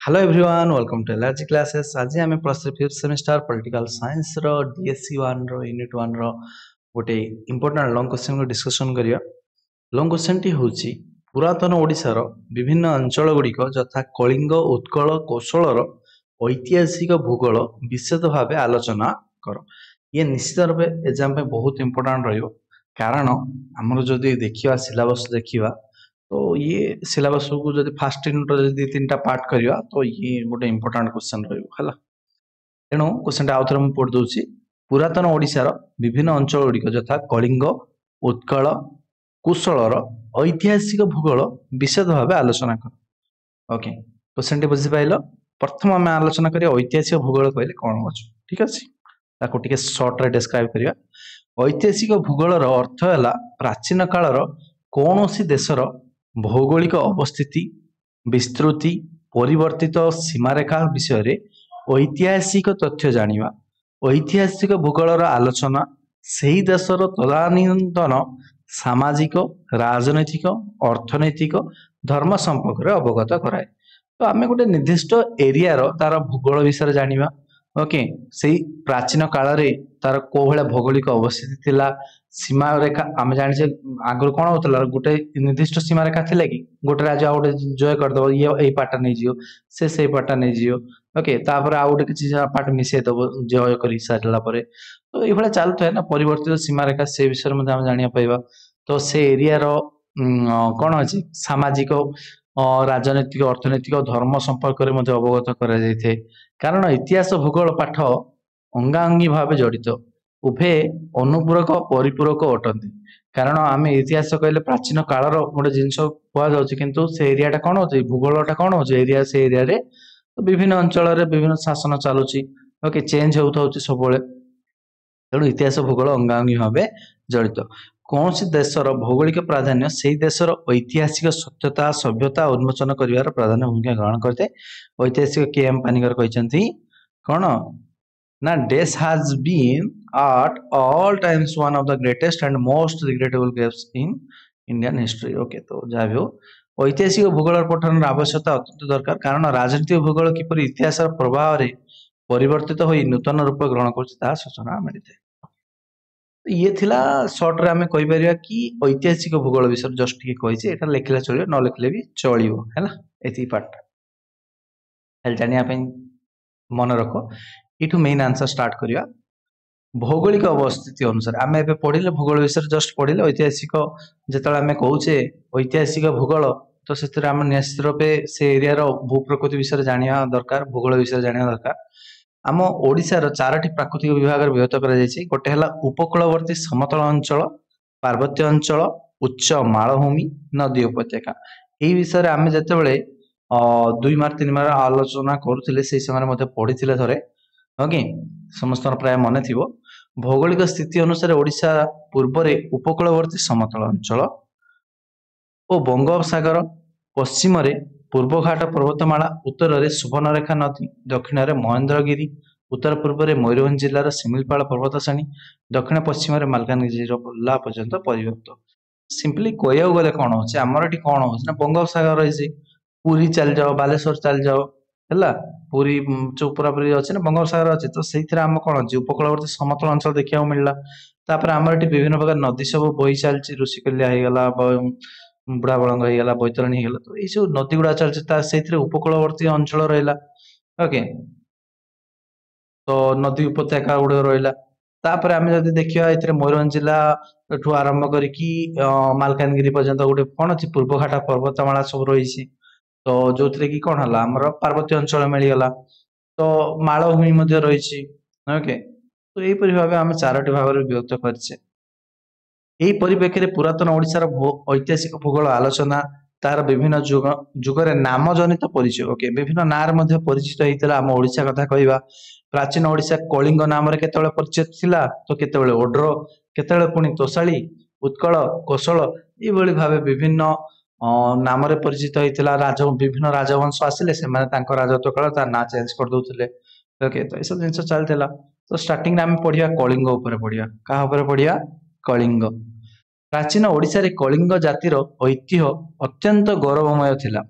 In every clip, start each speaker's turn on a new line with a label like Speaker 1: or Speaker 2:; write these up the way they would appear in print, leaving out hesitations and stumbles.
Speaker 1: Hello everyone welcome to LRG classes. आज आम plus three fifth semester political science रो DSC 1 रो unit 1 रो गोटे इंपोर्टेंट लॉन्ग क्वेश्चन को डिस्कशन करिया। लॉन्ग क्वेश्चन टी होची पुरातन ओडिसा रो विभिन्न अंचल गुड़िक यथा कलिंग उत्कल कौशल रो ऐतिहासिक भूगोल विशद भाव आलोचना कर। ये निश्चित रूप एग्जाम पे बहुत इंपोर्टेंट रहियो कारण आमर जदि देखिया सिलेबस देखिया तो ये सिलेबस को जब फास्ट यूनिट दी तीन टा पार्ट करिया तो ये गोटे इंपोर्टेंट क्वेश्चन रहा। तेणु क्वेश्चन आउ थे मुझे पढ़ी दूसरी पुरातन ओडिशार विभिन्न अंचल गुड़िक यथा कलिंग उत्कल कुशलर ऐतिहासिक भूगोल विशद भाव आलोचना कर। ओके क्वेश्चन टी बुझीपाल। प्रथम आम आलोचना करिया ऐतिहासिक भूगोल कहले कौन अच्छे ठीक अच्छे सर्ट रे डिस्क्राइब करिया। ऐतिहासिक भूगोलर अर्थ है प्राचीन कालर कौन सी देशर भौगोलिक अवस्थिति विस्तृति परिवर्तित सीमारेखा विषय रे ऐतिहासिक तथ्य जानिबा। ऐतिहासिक भूगोलर आलोचना सही देशर तदानीन्तन सामाजिक राजनैतिक अर्थनैतिक धर्म संपर्क में अवगत कराए। तो आम गोटे निर्दिष्ट एरिया तार भूगोल विषय जानिबा। ओके से प्राचीन काल रे तार को भाया भौगोलिक अवस्थिति थिला सीमा रेखा आम जाने आगुरी कौन होता गोटे निर्दिष्ट सीमा रेखा थी कि गोटे राज्य आ गए जय करदेव ये यही पार्टा नहीं जीव से पार्टा नहीं जीव। ओके तापर आ गए किसी पार्ट मिसेदब जय कर सारापर तो ये चलता है ना परिवर्तित सीमा रेखा से विषय में जाना पाइबा। तो से एरिया कौन अच्छे सामाजिक राजनैतिक अर्थनैतिक धर्म संपर्क में अवगत कर कारण इतिहास भूगोल पाठ अंगाअंगी भाव जड़ित उभे अनुपूरक परिपूरक अटंती। कारण आम इतिहास कहले प्राचीन कालर गोटे जिनस कहुच्छे किंतु से एरिया कौन हो भूगोलटा कौन हो एरिया से एरिया रे विभिन्न अंचल विभिन्न शासन चलुची। ओके चेंज होता सब तेणु इतिहास भूगोल अंगाअंगी भाव जड़ित। कौन सी देशर भौगोलिक प्राधान्य से देशर ऐतिहासिक सत्यता सभ्यता उन्मोचन कर प्राधान्य भूमिका ग्रहण करते। ऐतिहासिक के एम पानिकर कहते कौन ना डेस has been at all times one of the greatest and most regrettable gaps in Indian history। Okay तो जहाँ भी हो ऐतिहासिक भूगोल पठन आवश्यकता अत्यंत दरकार कारण राजनीतिक भूगोल किपर इतिहास प्रभाव रे परिवर्तित हो नूतन रूप ग्रहण कर सूचना मिलता है। ये थिला शॉर्ट रे आमे कहि परिया कि ऐतिहासिक भूगोल विषय जस्ट के कहिसे एटा लिखले चलियो न लिखले भी चलियो हैला एथि पार्ट हेल जानिया पे मन रखो। इठु मेन आंसर स्टार्ट करिया भौगोलिक अवस्थिति अनुसार आम ए पढ़ले भूगोल विषय जस्ट पढ़ले ऐतिहासिक जिते आम कहे ऐतिहासिक भूगोल तो से निश्चित रूपे से एरिया भूप्रकृति विषय जाना दरकार भूगोल विषय जाना दरकार। आम ओडिशार चारोटी प्राकृतिक विभाग विभक्त कर गोटे है उपकूलवर्ती समतल अंचल पार्वत्य अंचल उच्च मालभूमि नदी उपत्यका। यही विषय आम जिते 2 मार्क 3 मार्क आलोचना करुले से समय पढ़ी थे ओके समस्त प्राय मन थी। भौगोलिक स्थिति अनुसार ओडिशा पूर्व उपकूलवर्ती समतल अंचल और बंगोपसागर पश्चिम पूर्वघाट पर्वतमाला उत्तर में सुवर्णरेखा नदी दक्षिण में महेंद्रगिरी उत्तर पूर्व में मयूरभंज जिलार शिमिलपाल पर्वत श्रेणी दक्षिण पश्चिम में मालकानगिरी जिला पर्यंत परिव्याप्त। सिंपली कहया गले कौन हो आमर ये कौन हो बंगोपसागर रही पुरी चल जाओ बालेश्वर चल जाओ है पूरी जो पूरापूरी अच्छे ना बंगोपसागर अच्छे तो से आम कौन अच्छे उपकूलवर्ती समतल अंचल देखा मिलला। तापर आमर ये विभिन्न प्रकार नदी सब बही चलती ऋषिकल्या होगला बुढ़ा बड़ंग होगला बैतरणी होगला तो ये सब नदी गुड़ा चलती से उपकूलवर्ती अंचल रहा। ओके तो नदी उपत्यका गुड़ रहा। तापर आम जब देखा ये मयूरभंज जिला ठू आरंभ करी मालकानगिरी पर्यंत गोटे कौन अच्छे पूर्वघाट पर्वतमाला सब रही तो जो थे कि कौन है आमर पार्वत्य अंचल मिलगला तो मालभूमि रही। ओके तो यहीपरि भाव आम चारोटी भाग में विभक्त करे। यही परिप्रेक्षी में पुरातन ओडिशार ऐतिहासिक भूगोल आलोचना तार विभिन्न जुगरे नाम जनित परिचय। ओके विभिन्न नाम परिचित होता आम ओडिशा कथा कहवा प्राचीन ओडिशा कलिंग नाम केतବେଳେ परिचित थिला तो केतବେଳେ ओड्र केतବେଳେ पुणी तोशाली उत्कल कौशल ये भाव विभिन्न नाम परिचित होता विभिन्न राजवंश आसिले से राजत्व काल तार ना चेंज कर दौले। ओके तो यह जिन चलता तो स्टार्टिंग आम पढ़िया कलिंग पढ़िया क्या पढ़िया कलिंग। प्राचीन ओडिशा रे कलिंग जातिर ऐतिह्य अत्यंत गौरवमय थिला।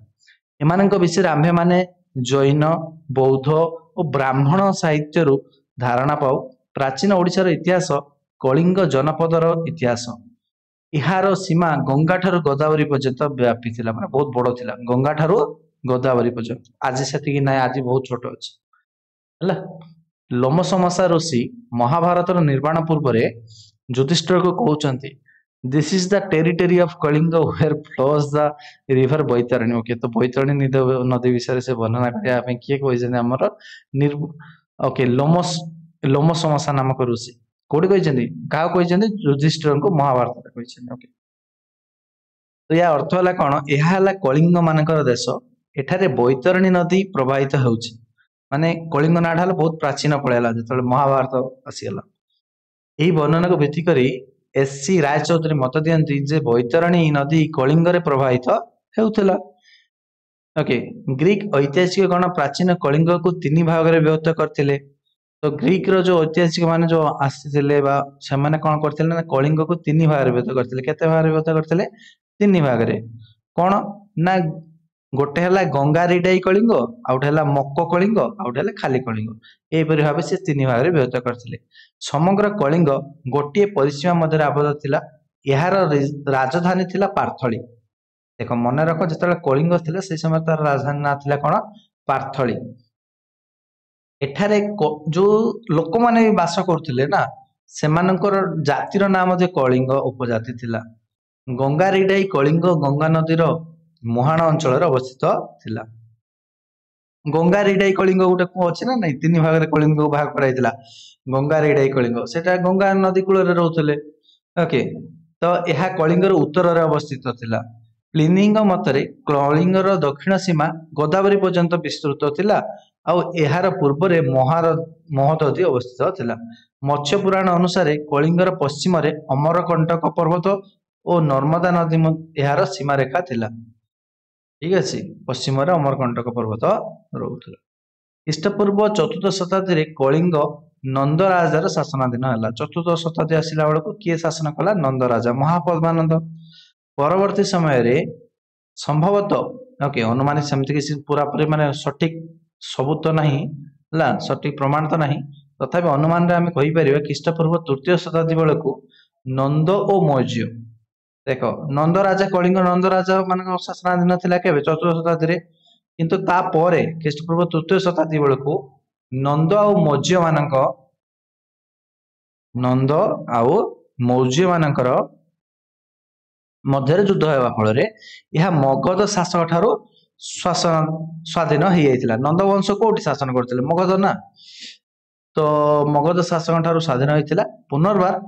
Speaker 1: एमानक विषय आम्भे माने जैन बौद्ध और ब्राह्मण साहित्य धारणा पाऊ प्राचीन ओडिशार इतिहास कलिंग जनपदर इतिहास यार सीमा गंगा ठारू गोदावरी पर्यंत व्यापी थिला माने बहुत बड़ थिला गंगा ठारू गोदावरी पर्यंत आज सेतिकी नाय आज बहुत छोट अछि हला लोमसमसा ऋषि महाभारतर निर्माण पूर्व युधिष्ठिर को कहउचंती this is the territory of Kalinga where flows the river Baitarani okay तो बैतरणी नदी विषय से वर्णना करया पे किए कहइछन हमर ओके लोमसमसा नामक ऋषि कोडी कहइछन का कहइछन युधिष्ठिर को महाभारत कहइछन ओके तो या अर्थ हला कोन एहा हला कलिंग मानकर देश एठारे बैतरणी नदी प्रवाहित होउछि माने कलिंग नाड हला बहुत प्राचीन पळेला जतले महाभारत आसीगला एही वर्णना को भित्ति करी एससी रायचौधरी मत दियंती जे बैतरणी नदी कलिंग रे प्रवाहित हेउथला ओके ग्रीक ऐतिहासिक गण प्राचीन कलिंग को तीन भाग रे विभक्त करथिले तो ग्रीक रो जो ऐतिहासिक माने जो आसीथिले बा से माने कोन करथिले ना कलिंग को तीन भाग रे विभक्त करथिले केते भाग रे विभक्त करथिले तीन भाग रे कोन ना गोटे हला गंगा रिडाई कलिंग आउटे हला मक्क कलिंग आउटे हला खाली कलिंग एही परि भाबे से तीन भाग रे विभक्त करथिले समग्र कलिंग गोटे परिसीमा मध्य आबद्ध थिला यार राजधानी थिला पार्थली देखो मन रख जतले कलिंग थिला से समय तार राजधानी ना थिला कोन पार्थली एठारे जो लोक माने वास करथिले ना सेमानकर जातिर नाम जे कलिंग उपजाति थिला गंगा रिडाई कलिंग गंगा नदीर मुहाण अंचल अवस्थित थिला गंगा रिडाई कलिंग गोटे को अछि ना नहीं तीन भाग रे कलिंग को भाग कराइतिला गंगा रिडाई कलिंग सेटा गंगा नदी कूल रे रहउतले ओके तो यह कलिंग रो उत्तर रे अवस्थित थिला प्लिनिंग मतरे कलिंग रो दक्षिण सीमा गोदावरी पर्यंत विस्तृत थिला आ एहार पूर्व रे महददी अवस्थित थिला मत्स्य पुराण अनुसार कलिंग रो पश्चिम रे अमरकंटक पर्वत और नर्मदा नदी एहार सीमा रेखा थिला ठीक अछि पश्चिम रे अमरकंटक पर्वत रहउतला ख्रीष्टपूर्व 4th शताब्दी रे कलिंग नंद राजार शासनाधीन हला 4th शताब्दी आसिला बेलको किए शासन कला नंद राजा महापद्मानंद परवर्ती समय रे संभवतः ओके अनुमानित समिति किसी पूरा पूरी माने सटीक सबूत नहीं हला सटीक प्रमाण तो नहीं तथापि अनुमान रे हमें कहि परिबा ख्रीष्टपूर्व 3य शताब्दी बेलको नंद ओ मौर्य देखो नंद राजा कलिंग नंद राजा मान शासनाधीन थिला केबे 4th शताब्दी रे किंतु ता परे ख्रीष्टपूर्व 3य शताब्दी बेलको नंद आ मौर्य मानक नंद आ मौर्य मानकर मध्य युद्ध हेबा फल रे यह मगध शासक ठारो शासन स्वाधीन हो जाइतिला नंद वंश कोठी शासन करथिले मगध ना तो मगध शासक ठारो स्वाधीन होइतिला पुनर्बार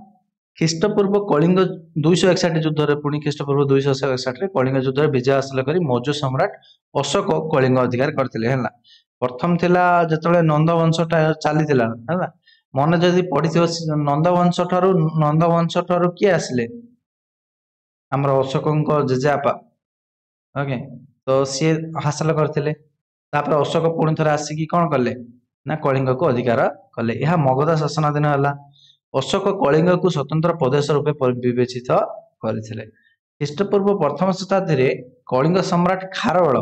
Speaker 1: ख्रीष्टपूर्व कलिंग 261 युद्ध रे पुणी ख्रीष्टपूर्व 261 रे कलिंग युद्ध रे विजय हासिल करी मौर्य सम्राट अशोक कलिंग अधिकार करथिले हला प्रथम थिला जतले नंद वंश चलीथिला हला मन जदि पढिथियो नंद वंश ठारो के आसिले हमर अशोकंक जेजापा ओके तो सी हासिल करथिले तापर अशोक पुणी थरे आसी कोन करले ना कलिंग को अधिकार कले यह मगध शासनाधीन हला अशोक कलिंग को स्वतंत्र प्रदेश रूपे विवेचित करथिले ख्रीष्टपूर्व प्रथम शताब्दी रे कलिंग सम्राट खारवळ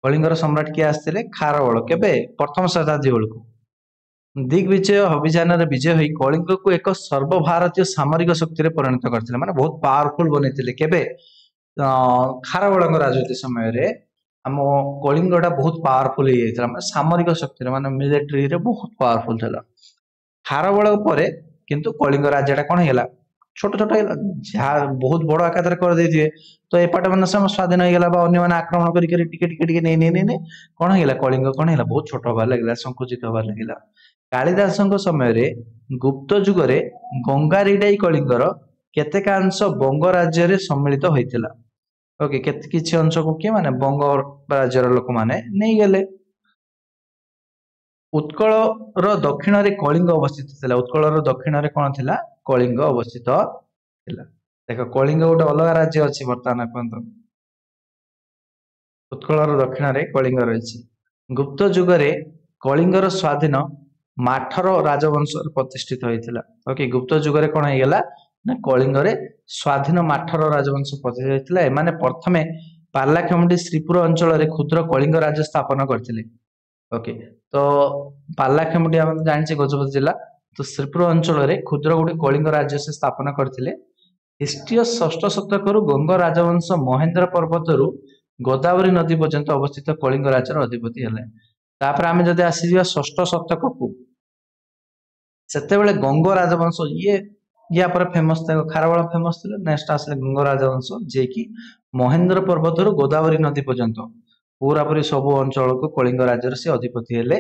Speaker 1: कलिंगर सम्राट के आस्थिले खारवळ केबे प्रथम शताब्दी बेलको दिग्विजय अभियान रे विजय होई कलिंग को एक सर्वभारतीय सामरिक शक्ति रे परिणत करथिले माने बहुत पावरफुल बनेथिले केबे खारवळंग राजनीति समय रे हम कलिंगटा बहुत पावरफुल हे जायथला माने सामरिक शक्ति रे माने मिलिटरी रे बहुत पावरफुल थला खारवळ परे किंतु कलिंग राज्यटा कोन हेला छोट छोट बहुत बड़ आकार कर देथिए तो एपाट मन स्वाधीन हो गला अन्य माने आक्रमण करी करी टिके टिके टिके नै कोन हेला कलिंग कोन हेला बहुत छोट होबार लागला संकुचित होबार लागला कालिदासंक समय रे गुप्त युग रे गंगा रिडाई कलिंगर केतेकांश बंग राज्य रे सम्मिलित होइतिला ओके केते किछि अंश को के माने बंग राज्य रो लोक माने नै गेले उत्कल रो दक्षिण रे कलिंग अवस्थित थिला उत्कल रो दक्षिण रे कोन थिला कलिंग अवस्थित थिला देखो कलिंग गोटे अलग राज्य अछि वर्तमान कोन उत्कल रो दक्षिण रे कलिंग रहिछि गुप्त युग रे कलिंग रो स्वाधीन माठर राजवंश प्रतिष्ठित होइतिला ओके गुप्त युग रे कोन हेगला ना कलिंग रे स्वाधीन माठर राजवंश प्रतिष्ठित होइतिला ए माने प्रथमे ପାରଳାଖେମୁଣ୍ଡି ଶ୍ରୀପୁର ଅଞ୍ଚଳରେ କ୍ଷୁଦ୍ର କଳିଙ୍ଗ ରାଜ୍ୟ ସ୍ଥାପନ କରିଥିଲେ। ଓକେ, ତ ପାରଳାଖେମୁଣ୍ଡି ଆମେ ଜାଣିଛେ ଗଜପତି ଜିଲ୍ଲା, ତ ଶ୍ରୀପୁର ଅଞ୍ଚଳରେ କ୍ଷୁଦ୍ର ଗୋଟେ କଳିଙ୍ଗ ରାଜ୍ୟ ସେ ସ୍ଥାପନ କରିଥିଲେ। ଖ୍ରୀଷ୍ଟୀୟ ଷଷ୍ଠ ଶତକରୁ ଗଙ୍ଗ ରାଜବଂଶ ମହେନ୍ଦ୍ର ପର୍ବତରୁ ଗୋଦାବରୀ ନଦୀ ପର୍ଯ୍ୟନ୍ତ ଅବସ୍ଥିତ କଳିଙ୍ଗ ରାଜ୍ୟର ଅଧିପତି ହେଲେ। ତାପରେ ଆମେ ଯଦି ଆସିଯିବା ଷଷ୍ଠ ଶତକକୁ, ସେତେବେଳେ ଗଙ୍ଗ ରାଜବଂଶ ୟା ପରେ ଫେମସ ଥିଲେ, ଖାରବେଳ ଫେମସ ଥିଲେ। ନେକ୍ସଟ ଆସିଲେ ଗଙ୍ଗ ରାଜବଂଶ, ଯିଏକି ମହେନ୍ଦ୍ର ପର୍ବତରୁ ଗୋଦାବରୀ ନଦୀ ପର୍ଯ୍ୟନ୍ତ ପୁରାପୁରି ସବୁ ଅଞ୍ଚଳକୁ କଳିଙ୍ଗ ରାଜ୍ୟର ସେ ଅଧିପତି ହେଲେ।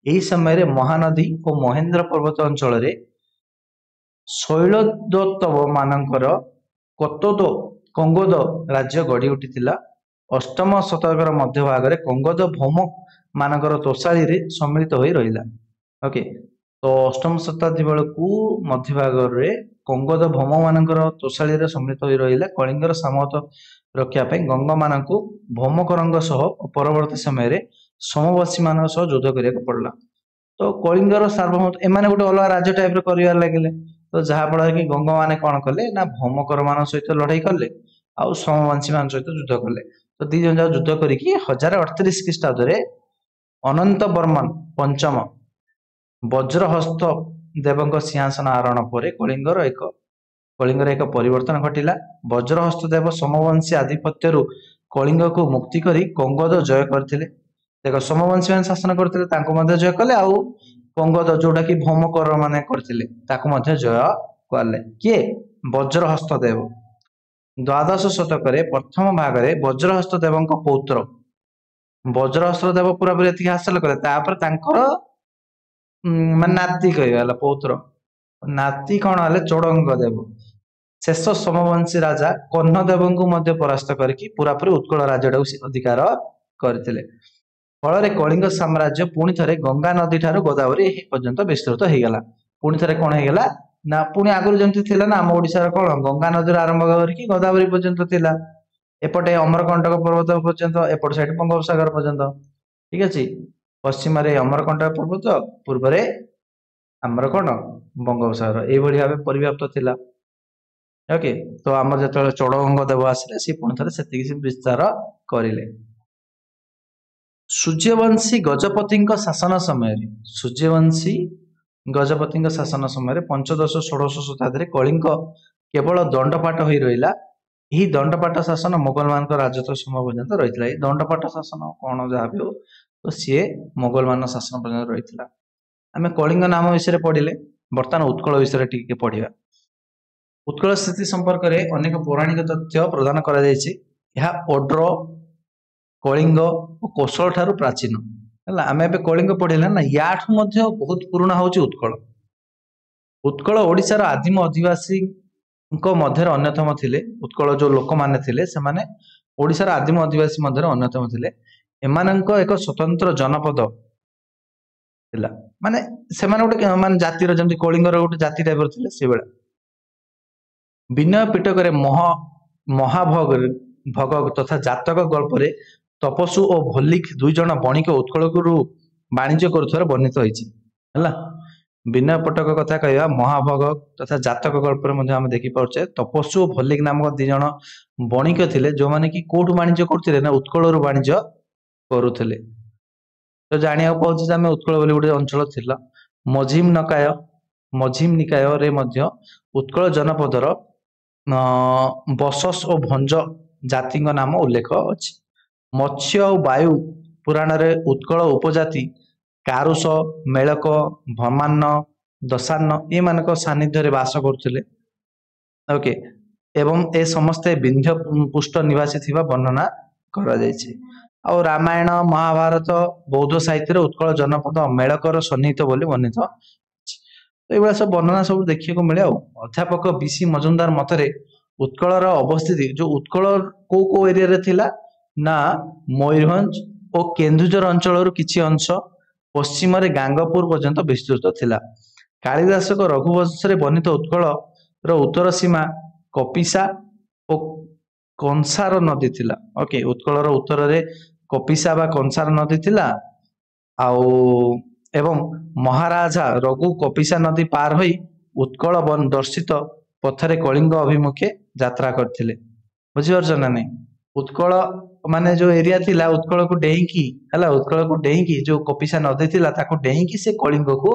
Speaker 1: ଏହି ସମୟରେ ମହାନଦୀ ଓ ମହେନ୍ଦ୍ର ପର୍ବତ ଅଞ୍ଚଳରେ ଶୈଳଦତ୍ତବ ମାନଙ୍କର କଙ୍ଗୋଦ ରାଜ୍ୟ ଗଢି ଉଠିଥିଲା। ଅଷ୍ଟମ ଶତକର ମଧ୍ୟଭାଗରେ କଙ୍ଗୋଦ ଭୌମ ମାନଙ୍କର ତୋଷାଳୀରେ ସମ୍ମିଳିତ ହୋଇ ରହିଲା। ଓକେ, ତ ଅଷ୍ଟମ ଶତାବ୍ଦୀ ବେଳକୁ ମଧ୍ୟଭାଗରେ କଙ୍ଗୋଦ ଭୌମ ମାନଙ୍କର ତୋଷାଳୀରେ ସମ୍ମିଳିତ ହୋଇ ରହିଲା। କଳିଙ୍ଗର ସାମନ୍ତ ରକ୍ଷା ପାଇଁ ଗଙ୍ଗ ମାନଙ୍କୁ ଭୌମକରଙ୍କ ସହ ପରବର୍ତ୍ତୀ ସମୟରେ ସମବଂଶୀ ମାନଙ୍କ ସହ ଯୁଦ୍ଧ କରିବାକୁ ପଡିଲା। ତ କଳିଙ୍ଗର ସାର୍ବଭୌମ ଏମାନେ ଗୋଟେ ଅଲଗା ରାଜ୍ୟ ଟାଇପ ର କରିବାର ଲାଗିଲେ। ତ ଯାହା ଫଳରେ କି ଗଙ୍ଗ ମାନେ କଣ କଲେ ନା ଭୌମକର ମାନଙ୍କ ସହିତ ଲଢେଇ କଲେ ଆଉ ସମବଂଶୀ ମାନଙ୍କ ସହିତ ଯୁଦ୍ଧ କଲେ। ତ ଦି ଜଣ ଯାକ ଯୁଦ୍ଧ କରିକି 1038 ଖ୍ରୀଷ୍ଟାବ୍ଦରେ ଅନନ୍ତ ବର୍ମନ ପଞ୍ଚମ ବଜ୍ରହସ୍ତ ଦେବଙ୍କ ସିଂହାସନ ଆରୋହଣ ପରେ କଳିଙ୍ଗର ଏକ ପରିବର୍ତ୍ତନ ଘଟିଲା। ବଜ୍ରହସ୍ତ ଦେବ ସମବଂଶୀ ଆଧିପତ୍ୟରୁ କଳିଙ୍ଗକୁ ମୁକ୍ତି କରି କଙ୍ଗୋଦ ଜୟ କରିଥିଲେ। ଦେଖ, ସମବଂଶୀ ମାନେ ଶାସନ କରିଥିଲେ, ତାଙ୍କୁ ମଧ୍ୟ ଜୟ କଲେ, ଆଉ କଙ୍ଗୋଦ ଯୋଉଟା କି ଭୌମକର ମାନେ କରିଥିଲେ ତାକୁ ମଧ୍ୟ ଜୟ କଲେ। କିଏ? ବଜ୍ରହସ୍ତ ଦେବ। ଦ୍ୱାଦଶ ଶତକରେ ପ୍ରଥମ ଭାଗରେ ବଜ୍ରହସ୍ତ ଦେବଙ୍କ ପୌତ୍ର ବଜ୍ରହସ୍ତ ଦେବ ପୁରାପୁରି ଏତିକି ହାସଲ କଲେ। ତାପରେ ତାଙ୍କର ମାନେ ନାତି କହିବା ହେଲା, ପୌତ୍ର ନାତି କଣ ହେଲେ ଚୋଡଙ୍ଗ ଦେବ। ଶେଷ ସମବଂଶୀ ରାଜା କହ୍ନ ଦେବଙ୍କୁ ମଧ୍ୟ ପରାସ୍ତ କରିକି ପୁରାପୁରି ଉତ୍କଳ ରାଜ୍ୟଟାକୁ ଅଧିକାର କରିଥିଲେ। ଫଳରେ କଳିଙ୍ଗ ସାମ୍ରାଜ୍ୟ ପୁଣି ଥରେ ଗଙ୍ଗା ନଦୀ ଠାରୁ ଗୋଦାବରୀ ପର୍ଯ୍ୟନ୍ତ ବିସ୍ତୃତ ହେଇଗଲା। ପୁଣି ଥରେ କଣ ହେଇଗଲା ନା, ପୁଣି ଆଗରୁ ଯେମିତି ଥିଲା ନା ଆମ ଓଡିଶାର କଣ ଗଙ୍ଗା ନଦୀରୁ ଆରମ୍ଭ କରିକି ଗୋଦାବରୀ ପର୍ଯ୍ୟନ୍ତ ଥିଲା, ଏପଟେ ଅମରକଣ୍ଟକ ପର୍ବତ ପର୍ଯ୍ୟନ୍ତ, ଏପଟ ସାଇଡ ବଙ୍ଗୋପସାଗର ପର୍ଯ୍ୟନ୍ତ। ଠିକ ଅଛି, ପଶ୍ଚିମରେ ଅମରକଣ୍ଟକ ପର୍ବତ, ପୂର୍ବରେ ଆମର କଣ ବଙ୍ଗୋପସାଗର, ଏଇଭଳି ଭାବେ ପରିବ୍ୟାପ୍ତ ଥିଲା। ଓକେ, ତ ଆମର ଯେତେବେଳେ ଚୋଡଗଙ୍ଗ ଦେବ ଆସିଲେ ସେ ପୁଣି ଥରେ ସେତିକି ସେ ବିସ୍ତାର କରିଲେ। ସୂର୍ଯ୍ୟବଂଶୀ ଗଜପତିଙ୍କ ଶାସନ ସମୟରେ ପଞ୍ଚଦଶ ଷୋଡଶ ଶତାବ୍ଦୀରେ କଳିଙ୍ଗ କେବଳ ଦଣ୍ଡପାଟ ହୋଇ ରହିଲା। ଏହି ଦଣ୍ଡପାଟ ଶାସନ ମୋଗଲ ମାନଙ୍କ ରାଜତ୍ୱ ସମୟ ପର୍ଯ୍ୟନ୍ତ ରହିଥିଲା। ଏଇ ଦଣ୍ଡପାଟ ଶାସନ କଣ ଯାହା ବି ହଉ, ତ ସିଏ ମୋଗଲ ମାନଙ୍କ ଶାସନ ପର୍ଯ୍ୟନ୍ତ ରହିଥିଲା। ଆମେ କଳିଙ୍ଗ ନାମ ବିଷୟରେ ପଢିଲେ, ବର୍ତ୍ତମାନ ଉତ୍କଳ ବିଷୟରେ ଟିକେ ପଢିବା। ଉତ୍କଳ ସ୍ଥିତି ସମ୍ପର୍କରେ ଅନେକ ପୌରାଣିକ ତଥ୍ୟ ପ୍ରଦାନ କରାଯାଇଛି। ଏହା ଓଡ୍ର, କଳିଙ୍ଗ ଓ କୋଶଳ ଠାରୁ ପ୍ରାଚୀନ ହେଲା। ଆମେ ଏବେ କଳିଙ୍ଗ ପଢିଲେ ନା, ୟାଠୁ ମଧ୍ୟ ବହୁତ ପୁରୁଣା ହଉଛି ଉତ୍କଳ। ଉତ୍କଳ ଓଡିଶାର ଆଦିମ ଅଧିବାସୀଙ୍କ ମଧ୍ୟରେ ଅନ୍ୟତମ ଥିଲେ। ଉତ୍କଳ ଯୋଉ ଲୋକମାନେ ଥିଲେ ସେମାନେ ଓଡିଶାର ଆଦିମ ଅଧିବାସୀ ମଧ୍ୟରେ ଅନ୍ୟତମ ଥିଲେ। ଏମାନଙ୍କ ଏକ ସ୍ୱତନ୍ତ୍ର ଜନପଦ ଥିଲା, ମାନେ ସେମାନେ ଗୋଟେ ମାନେ ଜାତିର, ଯେମିତି କଳିଙ୍ଗର ଗୋଟେ ଜାତି ଟାଇପର ଥିଲେ ସେଇଭଳିଆ। ବିନୟ ପିଟକରେ ମହାଭଗ ତଥା ଜାତକ ଗଳ୍ପରେ ତପସୁ ଓ ଭଲ୍ଲିକ ଦୁଇ ଜଣ ବଣିକ ଉତ୍କଳରୁ ବାଣିଜ୍ୟ କରୁଥିବାର ବର୍ଣ୍ଣିତ ହୋଇଛି ହେଲା। ବିନୟ ପିଟକ କଥା କହିବା, ମହାଭଗ ତଥା ଜାତକ ଗଳ୍ପରେ ମଧ୍ୟ ଆମେ ଦେଖିପାରୁଛେ ତପସୁ ଓ ଭଲ୍ଲିକ ନାମକ ଦି ଜଣ ବଣିକ ଥିଲେ, ଯୋଉମାନେ କି କୋଉଠୁ ବାଣିଜ୍ୟ କରୁଥିଲେ ନା ଉତ୍କଳରୁ ବାଣିଜ୍ୟ କରୁଥିଲେ। ତ ଜାଣିବାକୁ ପାଉଛୁ ଯେ ଆମେ ଉତ୍କଳ ବୋଲି ଗୋଟେ ଅଞ୍ଚଳ ଥିଲା। ମଝିମ ନିକାୟରେ ମଧ୍ୟ ଉତ୍କଳ ଜନପଦର ବସସ ଓ ଭଞ୍ଜ ଜାତିଙ୍କ ନାମ ଉଲ୍ଲେଖ ଅଛି। ମତ୍ସ୍ୟ ଆଉ ବାୟୁ ପୁରାଣରେ ଉତ୍କଳ ଉପଜାତି କାରୁଷ, ମେଳକ, ଭର୍ମାନ୍ନ, ଦଶାନ୍ନ ଏମାନଙ୍କ ସାନ୍ନିଧ୍ୟରେ ବାସ କରୁଥିଲେ। ଓକେ, ଏବଂ ଏ ସମସ୍ତେ ବିନ୍ଧ୍ୟ ପୃଷ୍ଠ ନିବାସୀ ଥିବା ବର୍ଣ୍ଣନା କରାଯାଇଛି। ଆଉ ରାମାୟଣ, ମହାଭାରତ, ବୌଦ୍ଧ ସାହିତ୍ୟରେ ଉତ୍କଳ ଜନପଦ ମେଳକର ସନ୍ନିହିତ ବୋଲି ବର୍ଣ୍ଣିତ ଅଛି। ଏଇଭଳିଆ ସବୁ ବର୍ଣ୍ଣନା ସବୁ ଦେଖିବାକୁ ମିଳେ। ଆଉ ଅଧ୍ୟାପକ ବିସି ମଜୁମଦାର ମତରେ ଉତ୍କଳର ଅବସ୍ଥିତି, ଯୋଉ ଉତ୍କଳ କୋଉ କୋଉ ଏରିଆରେ ଥିଲା ନା ମୟୂରଭଞ୍ଜ ଓ କେନ୍ଦୁଝର ଅଞ୍ଚଳରୁ କିଛି ଅଂଶ, ପଶ୍ଚିମରେ ଗାଙ୍ଗପୁର ପର୍ଯ୍ୟନ୍ତ ବିସ୍ତୃତ ଥିଲା। କାଳିଦାସଙ୍କ ରଘୁବଂଶରେ ବର୍ଣ୍ଣିତ ଉତ୍କଳର ଉତ୍ତର ସୀମା କପିସା ଓ କଂସାର ନଦୀ ଥିଲା। ଓକେ, ଉତ୍କଳର ଉତ୍ତରରେ କପିସା ବା କଂସାର ନଦୀ ଥିଲା। ଆଉ ଏବଂ ମହାରାଜା ରଘୁ କପିସା ନଦୀ ପାର ହୋଇ ଉତ୍କଳ ଦର୍ଶିତ ପଥରେ କଳିଙ୍ଗ ଅଭିମୁଖେ ଯାତ୍ରା କରିଥିଲେ। ବୁଝିପାରୁଛ ନା ନାଇଁ? ଉତ୍କଳ माने जो एरिया थिला उत्कल को डेईकी हला उत्कल को डेईकी जो कपिसा नदी थिला ताको डेईकी से कलिंग को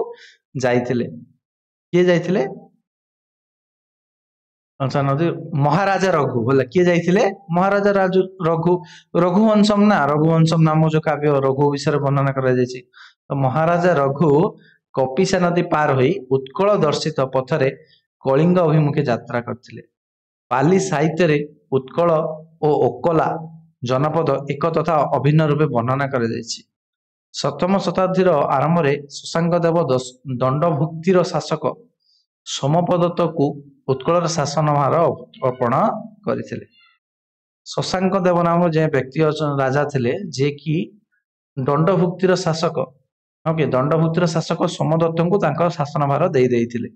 Speaker 1: जाइथिले किए जाइथिले अच्छा नदी महाराजा रघु बोला किए जाइथिले महाराजा राजु रघु रघुवंशम ना रघुवंशम नाम जो काव्य रघु विषय वर्णना करा जायछि तो महाराजा रघु कपिसा नदी पार होई उत्कल दर्शित पथरे कलिंग अभिमुखे यात्रा करथिले पाली साहित्य रे उत्कल ओ ओकला जनपद एक तथा अभिन्न रूपे वर्णना करा जायछि सप्तम शताब्दीर आरंभ में शशांक देव दंडभुक्तिर शासक सोमपदत्त को उत्कलर शासनभार अर्पण करथिले शशांक देव नाम जे व्यक्ति राजा थिले जे कि दंडभुक्तिर शासक ओके दंडभुक्तिर शासक सोमदत्त को तांकर शासनभार देई देइथिले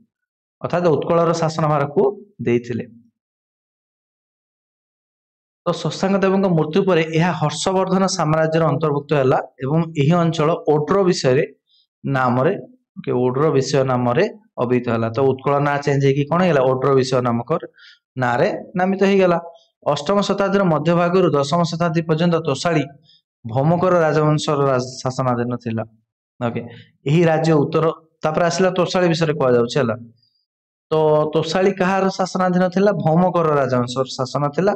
Speaker 1: अर्थात उत्कलर शासनभार को देइथिले तो शशांक देव मृत्यु पर यह हर्षवर्धन साम्राज्य अंतर्भुक्त है एवं यही अंचल ओड्र विषय नाम ओड्र विषय नाम अभिहित है तो उत्कल ना चेंज है कौन है ओड्र विषय नामक ना नामित हो गला अष्टम शताब्दी मध्य भाग दशम शताब्दी पर्यंत तोषाली भौमकर राजवंश शासनाधीन थिला ओके यही राज्य उत्तर तापर आसला तोषाली विषय कह तो तोषाली कहार शासनाधीन थिला भौमकर राजवंश शासन थिला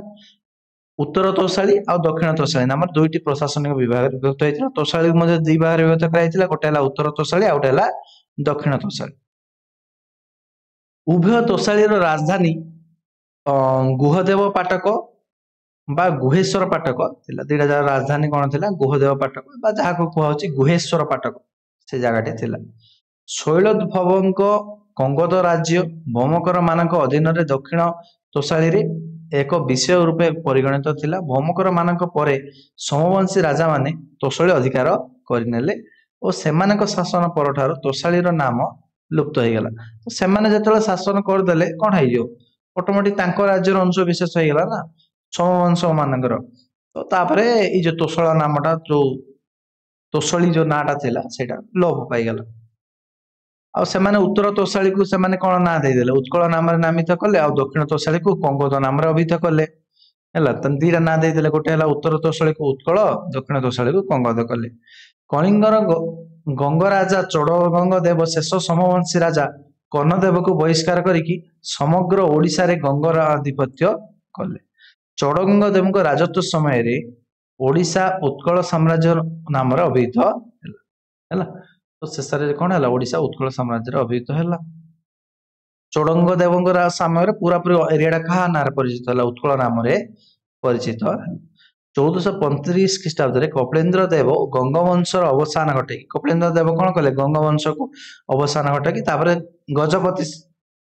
Speaker 1: उत्तर तोषाली और दक्षिण तोषाली नाम दुईटी प्रशासनिक विभाग विभक्त होता तोषाली दुई भाग विभक्त कराइला गोटे उत्तर तोषाली आउ गोटे दक्षिण तोषाली उभय तोषाली राजधानी गुहदेव पाटक बा गुहेश्वर पाटक थिला दुईटा जगह राजधानी कौन थिला गुहदेव पाटक बा जहाँ को कहउछि गुहेश्वर पाटक से जगह थिला शैलभवंक कंगद राज्य भौमकर मानक अधीन दक्षिण तोषाली रे एक विषय रूपे परिगणित थिला भौमकर मानक परे सोमवंशी राजा माने तोषाली अधिकार करनेले और सेमानक शासन परठार तोषालीर नाम लुप्त हो गला तो सेमाने जतले शासन करदेले कौन हो ऑटोमेटिक तांको राज्यर अंश विशेष हो गला ना सोमवंश मानकर तो तापरे ई जो तोषाल नामटा जो तोषाली जो नाटा थिला सेटा लोप पाई गला आ सेमाने उत्तर तोषाली को सेमाने कौन ना देदेले उत्कल नाम नामित कले आ दक्षिण तोषाली को कंगद नाम अभिहित कले हैला तन दीरा ना देदेले गोटे हैला उत्तर तोषाली को उत्कल दक्षिण तोषाली को कंगद कले कलिंगर गंगराजा चोड़गंग देव शेष सोमवंशी राजा कर्णदेव को बहिष्कार करिकी समग्र ओडिशा रे गंगर आधिपत्य कले चोड़गंग देव राजत्व समय रे ओडिशा उत्कल साम्राज्य नाम अभिहित हैला तो शेष कौन है ओडिशा उत्कल साम्राज्य अभिहित है चोड़ंग देव समय पूरा पूरी एरिया क्या ना परिचित है उत्कल नाम परिचित 1435 ख्रीष्टाब्द कपिलेन्द्र देव गंगवंशर अवसान घटे कपिलेन्द्र देव कौन कले गंगवंश को अवसान घटे तापर गजपति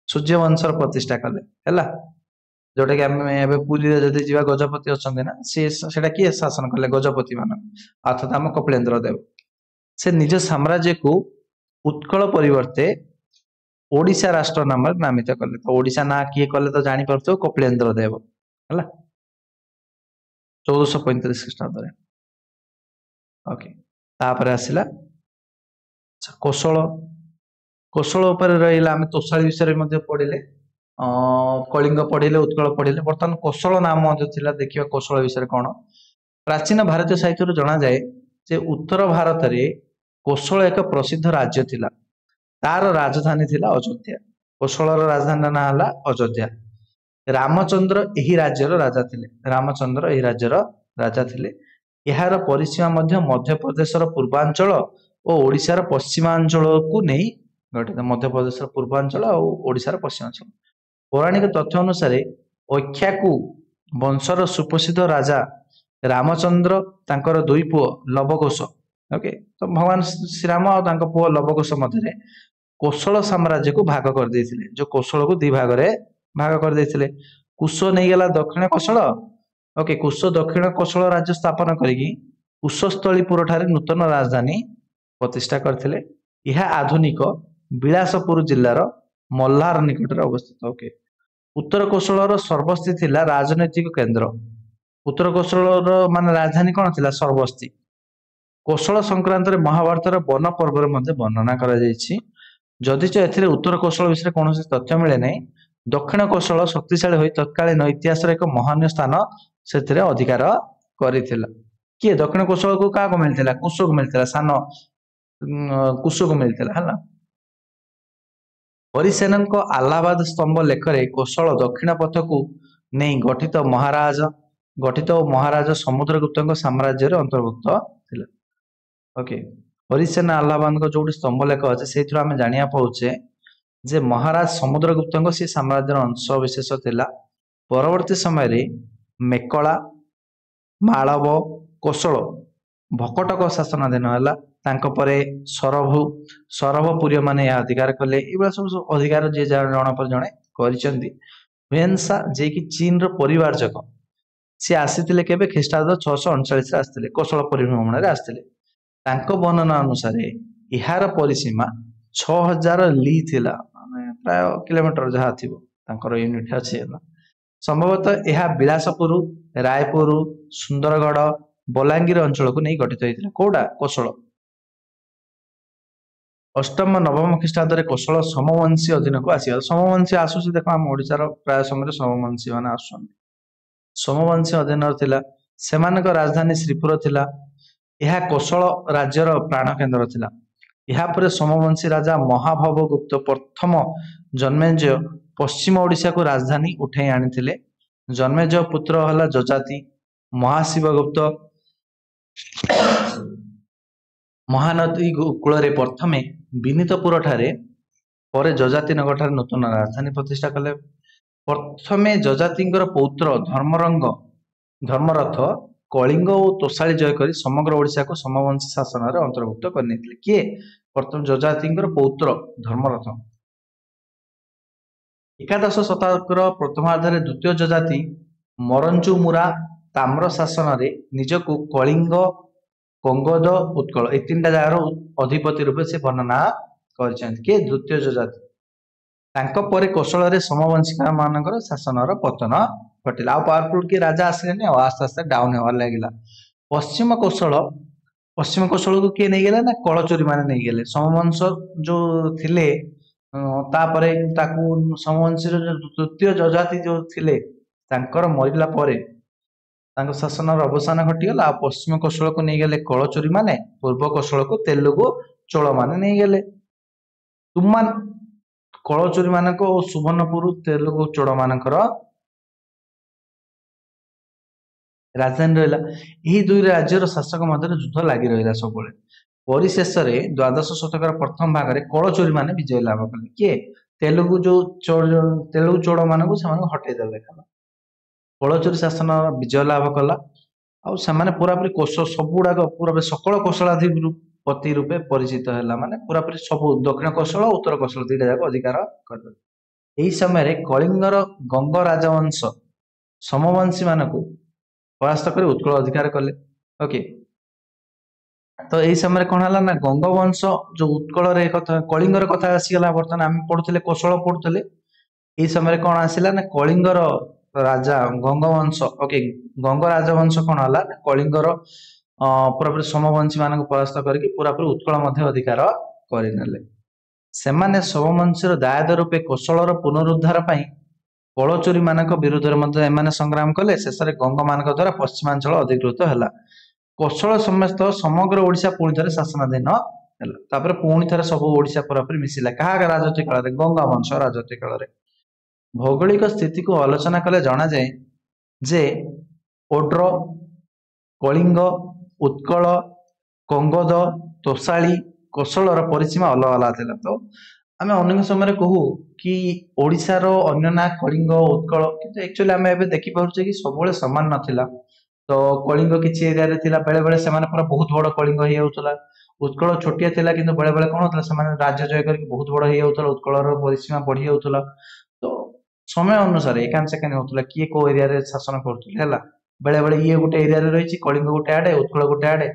Speaker 1: सूर्यवंशर प्रतिष्ठा कले है जोटा कि आम पुरी जदि जा गजपति अच्छा ना सीटा किए शासन कले गजपति मान अर्थात आम कपिलेन्द्र देव से निज साम्राज्य को उत्कल परिवर्ते ओडिशा राष्ट्र नाम नामित कले तो ओडिशा ना किए कले तो जानी पारथो कपिलेन्द्र देव है 1435 ख्रीष्टाब्द ओके तापर आसला कोशल कोशल उपर रहिला आम तोषाली विषय में पढ़िले कलिंग पढ़िले उत्कल पढ़िले बर्तमान कोशल नाम जो थिला देखिबा कोशल विषय कौन प्राचीन भारतीय साहित्य जना जाए जे उत्तर भारत रे कोशल एक प्रसिद्ध राज्य थिला तार राजधानी थिला अयोध्या कोशलर राजधानी ना हला अयोध्या रामचंद्र यही राज्यर राजा थिले रामचंद्र यही राज्यर राजा थिले यार परिसीमा मध्य प्रदेशर पूर्वांचल और ओडिशार पश्चिमांचल को नहीं गठित मध्य प्रदेशर पूर्वांचल और ओडिशार पश्चिमांचल पौराणिक तथ्य अनुसार अख्याकु वंशर सुप्रसिद्ध राजा रामचंद्र तांकर दुई पुओ लवकुश ओके तो भगवान श्रीराम और पुओ लवकुश मध्य कोशल साम्राज्य को भाग कर देथिले जो कोशल को दी भाग रे भाग कर देथिले कुश नहीं गला दक्षिण कोशल ओके कुश दक्षिण कोशल राज्य स्थापन करिकी कुशस्थलीपुर ठारे नूतन राजधानी प्रतिष्ठा करथिले यह आधुनिक बिलासपुर जिल्लार मल्हार निकट अवस्थित ओके उत्तर कोशलर सर्वस्ती थिला राजनैतिक केंद्र उत्तर कोशलर मान राजधानी कौन थिला सर्वस्ती कोशल संक्रांत महाभारतर वन पर्व वर्णना जदिच एथिरे उत्तर कोशल विषय कौन तथ्य मिले नहीं दक्षिण कोशल शक्तिशाली हो तत्कालीन इतिहास एक महान स्थान से अधिकार କରିଥିଲା। किए दक्षिण कोशल को क्या मिलता कुश को मिलता सान कुश को मिलता है। हरिसेन आलाहाबाद स्तंभ लेखरे कोशल दक्षिण पथ को नहीं गठित महाराज समुद्रगुप्त साम्राज्य अंतर्भुक्त थिला। ओके हरिसेन आलाहाबाद जो स्तंभ लेख अच्छे से आम जाना पाचे जे महाराज समुद्रगुप्त सी साम्राज्य अंश विशेष थिला। परवर्ती समय मेकला मालव कोशल भकटक शासनाधीन है। सरभपुरी मैंने अधिकार कले ये सब अधिकार जी जन पर जड़े करेंसा जे कि चीन परिवारजक सी आसी के ख्रीष्टाब्द 639 आसते कौशल परिभ्रमण आसते। वर्णना अनुसार यार परिसीमा 6000 ली थिला प्राय किलोमीटर जहाँ थी यूनिट अच्छे। संभवतः यह बिलासपुर रायपुर सुंदरगढ़ बलांगीर अंचल को नहीं गठित होता कौटा कौशल। अष्टम नवम ख्रीष्टाब्द कौशल समवंशी अधीन को आसीगला। समवंशी आसूसी देख आम ओडिशार प्राय समय समवंशी मैंने आस समवंशी अधीन थिला। सेमानक राजधानी श्रीपुर थिला। यह कौशल राज्यर प्राण केन्द्र थिला। यापर समवंशी राजा महाभवगुप्त प्रथम जन्मेजय पश्चिम ओडिशा को राजधानी उठे आनी। जन्मेजय पुत्र हला जजाति महाशिवगुप्त महानदी कूल प्रथमे विनीतपुर ठारे पर जजाति नगर ठारे नूतन राजधानी प्रतिष्ठा कले। प्रथमे जजाति पौत्र धर्मरथ कलिंग और तोशाली जय कर समग्र ओडिशा को समवंशी शासन अंतर्भुक्त करने किए प्रथम जजाति पौत्र धर्मरथ। एकादश शताब्दीर प्रथमार्धे द्वितीय जजाति मरंजुमुरा ताम्र शासन निजक कलिंग कंगोद उत्कल ये तीन जगार अधिपति रूपे से वर्णना कर द्वितीय जजाति। कौशल समवंशिका मान शासन पतन घटिला। पावरफुल किए राजा आसले आस्ते आस्ते डाउन होवार लगे। पश्चिम कौशल को किए नहीं गला ना कलचोरी माने नहीं गले। समवंश जो थिले तापरे ताकू समवंशी जो द्वितीय जजाति जो थिले मरला शासन अवसान घटीगला। पश्चिम कौशल को नहीं गले कलचोरी माने पूर्व कौशल को तेलुगु चोल माने नहीं गले। तुमान कलचोरी मान सुवर्णपुर तेलुगु चोड़ मानकर राजधानी रहा। यही दुई राज्यर शासक मध्य युद्ध लगी रहा सब। परिशेष द्वादश शतकर प्रथम भाग में कलचोरी माने विजय लाभ कले। किए तेलुगु जो तेलुगु चोड़ मान हटेदेले। कलचोरी शासन विजय लाभ कला। आने पूरापूरी कोश सबुड़ाक पूरा सकल कौशलाधिपति रूपे परिचित है। माने पूरापूरी सब दक्षिण कौशल उत्तर कौशल दुईटा जाक अधिकार कर। यही समय कलिंगर गंग राजवंश समवंशी मान परास्त कर उत्कल अधिकार कले। ओके तो यही समय कौन है ना गंग वंश जो उत्कल कलिंगर कथा आसीगला। बर्तमान आम पढ़ुले कौशल पढ़ुले यही समय कौन आसला ना कलिंगर राजा गंग वंश। ओके गंग राजवंश कौन है कलिंगर पूरापूरी समवंशी मान परास्त करके पूरापूरी उत्कल अधिकार करने। सेमाने समवंशीर दायद रूपे कौशलर पुनरुद्धार पाई कलचोरी मान विरोध में संग्राम कले। शेष गंग मान द्वारा पश्चिमांचल अधिकृत है। कौशल समस्त समग्र ओडिशा पुणी थे शासनाधीन है। पुणी थे सब ओडिशा पूरापूरी मिसिला क्या राजत्व काल में गंगा वंश राजत्व काल में। भौगोलिक स्थिति को आलोचना कले जना जाए जे ओड्र कलिंग उत्कल कंगोद तोशाली कौशलर परिसीमा अलग अलग था। तो आम अनेक समय कहू कि ओडिशार अन्य ना कलिंग उत्कल किंतु एक्चुअली आम एबे देखि पारुछे कि सब सामान नथिला। तो कलिंग किसी एरिया रे थिला बेले बेले से पूरा बहुत बड़ कलिंग हो जाउतला। उत्कल छोटिया थिला किंतु बेले बेले कोन होतला से राज्य जय करके बहुत बड़ हो जाउतला। उत्कलर परिसीमा बढ़ी जाउतला। तो समय अनुसार एकान सेकान होतला किए को एरिया रे शासन करतले हला। बेले बेले ये गोटे एरिया रे रहिछि कलिंग गोटे आडे उत्कल गोटे आडे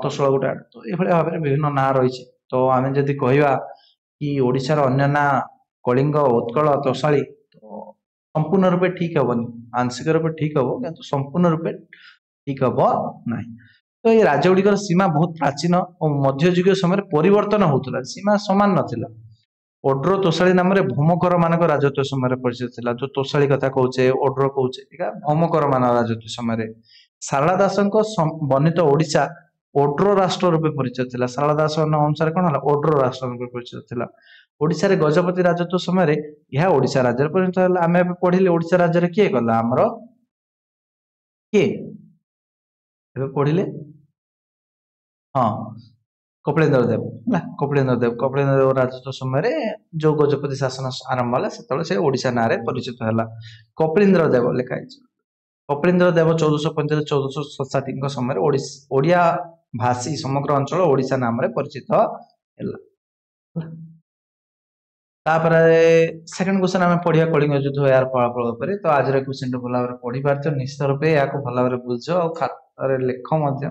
Speaker 1: तोशल गोटे आडे। तो एभले भाबे विभिन्न ना रहिछि। तो आमे जदि कहिबा कि ओडिशार अन्य ना कलिंग उत्कल तोशाली तो संपूर्ण रूपे ठीक हेबनी। आंशिक रूपे ठीक हम किंतु संपूर्ण रूपे ठीक हम ना। तो ये राज्य गुड़िकर सीमा बहुत प्राचीन और मध्ययुगीय समय परिवर्तन होता। सीमा सामान नाला। ओड्र तोशाली नाम भौमकर मान राजत्व समय परिचित था। जो तोशाली कथा कहे ओड्र कहे भौमकर मान राजत्व समय ଶାରଳା ଦାସଙ୍କ ବର୍ଣ୍ଣିତ ଓଡିଶା ଓଡ୍ର ରାଷ୍ଟ୍ର ରୂପେ ପରିଚିତ ଥିଲା। ଶାରଳା ଦାସ ଅନୁସାରେ କଣ ହେଲା, ଓଡ୍ର ରାଷ୍ଟ୍ର ରୂପେ ପରିଚିତ ଥିଲା। ଓଡିଶାରେ ଗଜପତି ରାଜତ୍ୱ ସମୟରେ ଏହା ଓଡିଶା ରାଜ୍ୟରେ ପରିଣତ ହେଲା। ଆମେ ଏବେ ପଢିଲେ ଓଡିଶା ରାଜ୍ୟରେ କିଏ ଗଲା, ଆମର କିଏ ଏବେ ପଢିଲେ, ହଁ କପିଳେନ୍ଦ୍ର ଦେବ ହେଲା। କପିଳେନ୍ଦ୍ର ଦେବ ରାଜତ୍ୱ ସମୟରେ ଯୋଉ ଗଜପତି ଶାସନ ଆରମ୍ଭ ହେଲା ସେତେବେଳେ ସେ ଓଡିଶା ନାଁରେ ପରିଚିତ ହେଲା। କପିଳେନ୍ଦ୍ର ଦେବ ଲେଖା ହେଇଛି। କପିଳେନ୍ଦ୍ର ଦେବ 1450-1467ଙ୍କ ସମୟରେ ଓଡିଆ ଭାଷୀ ସମଗ୍ର ଅଞ୍ଚଳ ଓଡିଶା ନାମରେ ପରିଚିତ ହେଲା। ତାପରେ ସେକେଣ୍ଡ କ୍ୱେଶ୍ଚନ ଆମେ ପଢିବା କଳିଙ୍ଗ ଯୁଦ୍ଧ ଏହାର ଫଳାଫଳ ଉପରେ। ତ ଆଜିର କ୍ୱେଶ୍ଚନଟି ଭଲ ଭାବରେ ପଢି ପାରିଛ ନିଶ୍ଚିତ ରୂପେ, ଏହାକୁ ଭଲ ଭାବରେ ବୁଝ ଆଉ ଖାତାରେ ଲେଖ ମଧ୍ୟ,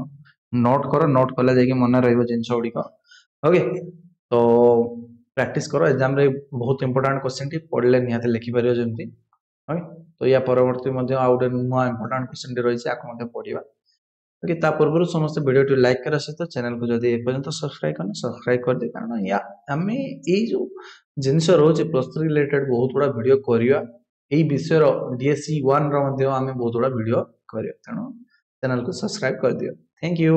Speaker 1: ନୋଟ କର, ନୋଟ କଲେ ଯାଇକି ମନେ ରହିବ ଜିନିଷ ଗୁଡିକ। ଓକେ, ତ ପ୍ରାକ୍ଟିସ କର, ଏକ୍ସାମରେ ବହୁତ ଇମ୍ପୋର୍ଟାଣ୍ଟ କ୍ୱେଶ୍ଚନଟି ପଢିଲେ ନିହାତି ଲେଖିପାରିବ ଯେମିତି। ଓକେ, ତ ୟା ପରବର୍ତ୍ତୀ ମଧ୍ୟ ଆଉ ଗୋଟେ ନୂଆ ଇମ୍ପୋର୍ଟାଣ୍ଟ କ୍ୱେଶ୍ଚନଟି ରହିଛି, ଆକୁ ମଧ୍ୟ ପଢିବା। ଓକେ, ତା ପୂର୍ବରୁ ସମସ୍ତେ ଭିଡ଼ିଓଟି ଲାଇକ୍ କରିବା ସହିତ ଚ୍ୟାନେଲକୁ ଯଦି ଏପର୍ଯ୍ୟନ୍ତ ସବସ୍କ୍ରାଇବ କରିନି ସବସ୍କ୍ରାଇବ କରିଦିଏ, କାରଣ ଆମେ ଏଇ ଯୋଉ ଜିନିଷ ରହୁଛି ପ୍ଲସ୍ ଥ୍ରୀ ରିଲେଟେଡ୍ ବହୁତ ଗୁଡା ଭିଡ଼ିଓ କରିବା। ଏଇ ବିଷୟର DSE 1 ର ମଧ୍ୟ ଆମେ ବହୁତ ଗୁଡା ଭିଡ଼ିଓ କରିବା, ତେଣୁ ଚ୍ୟାନେଲକୁ ସବସ୍କ୍ରାଇବ କରିଦିଅ। Thank you.